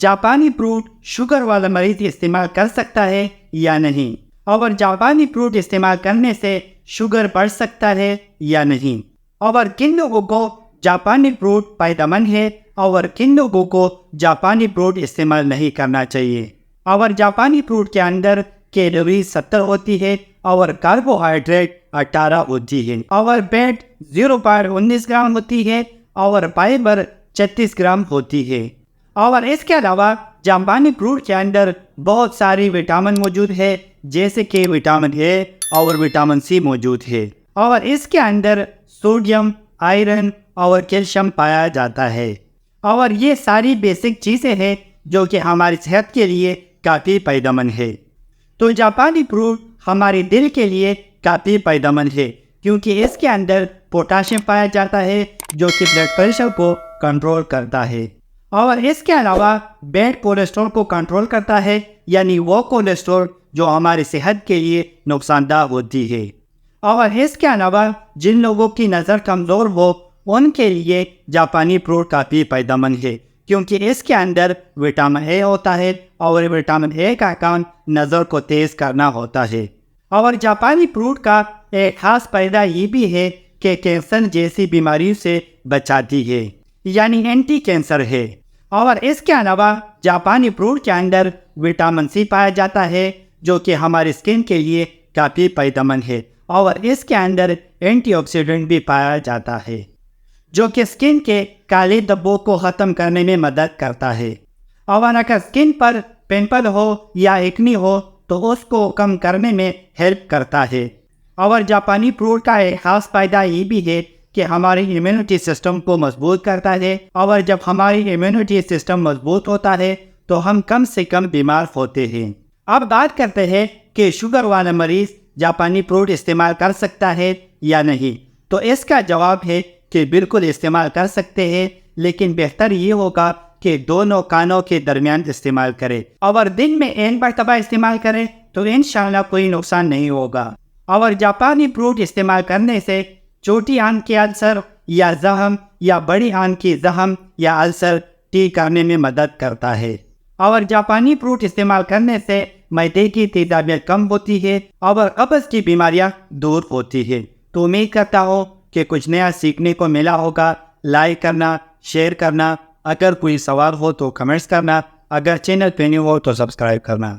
जापानी fruit sugar वाला मरीज इस्तेमाल कर सकता है या नहीं, और जापानी फ्रूट इस्तेमाल करने से शुगर बढ़ सकता है या नहीं, और किन लोगों को जापानी फ्रूट फायदेमंद है और किन लोगों को जापानी फ्रूट इस्तेमाल नहीं करना चाहिए। और जापानी फ्रूट के अंदर कैलोरी 70 होती है और कार्बोहाइड्रेट 18 होती है, और फैट 0.19 ग्राम होती है और फाइबर 36 ग्राम होती है। और इसके अलावा जापानी फ्रूट के अंदर बहुत सारी विटामिन मौजूद है, जैसे कि विटामिन ए और विटामिन सी मौजूद है, और इसके अंदर सोडियम, आयरन और कैल्शियम पाया जाता है। और ये सारी बेसिक चीज़ें हैं जो कि हमारी सेहत के लिए काफ़ी फायदेमंद है। तो जापानी फ्रूट हमारे दिल के लिए काफ़ी फायदेमंद है, क्योंकि इसके अंदर पोटाशियम पाया जाता है जो कि ब्लड प्रेशर को कंट्रोल करता है, और इसके अलावा बैड कोलेस्ट्रॉल को कंट्रोल करता है, यानी वो कोलेस्ट्रॉल जो हमारी सेहत के लिए नुकसानदाह होती है। और इसके अलावा जिन लोगों की नज़र कमज़ोर हो उनके लिए जापानी फ्रूट काफ़ी फायदेमंद है, क्योंकि इसके अंदर विटामिन ए होता है, और विटामिन ए का काम नज़र को तेज़ करना होता है। और जापानी फ्रूट का एक खास फायदा ये भी है कि कैंसर जैसी बीमारियों से बचाती है, यानी एंटी कैंसर है। और इसके अलावा जापानी फ्रूट के अंदर विटामिन सी पाया जाता है जो कि हमारी स्किन के लिए काफ़ी फायदेमंद है, और इसके अंदर एंटीऑक्सीडेंट भी पाया जाता है जो कि स्किन के काले धब्बों को ख़त्म करने में मदद करता है। और अगर स्किन पर पिंपल हो या एक्नी हो तो उसको कम करने में हेल्प करता है। और जापानी फ्रूट का एक खास फायदा ये भी है कि हमारी इम्यूनिटी सिस्टम को मजबूत करता है, और जब हमारी इम्यूनिटी सिस्टम मजबूत होता है तो हम कम से कम बीमार होते हैं। अब बात करते हैं कि शुगर वाला मरीज़ जापानी फ्रूट इस्तेमाल कर सकता है या नहीं। तो इसका जवाब है कि बिल्कुल इस्तेमाल कर सकते हैं, लेकिन बेहतर ये होगा कि दोनों कानों के दरमियान इस्तेमाल करें, और दिन में एक मरतबा इस्तेमाल करें तो इंशाल्लाह कोई नुकसान नहीं होगा। और जापानी फ्रूट इस्तेमाल करने से छोटी आंत के अल्सर या जख्म या बड़ी आंत की जख्म या अल्सर ठीक करने में मदद करता है। और जापानी फ्रूट इस्तेमाल करने से मैदे की तेजाबियत कम होती है और कब्ज़ की बीमारियां दूर होती है। तो उम्मीद करता हूँ कि कुछ नया सीखने को मिला होगा। लाइक करना, शेयर करना, अगर कोई सवाल हो तो कमेंट्स करना, अगर चैनल पे न्यू हो तो सब्सक्राइब करना।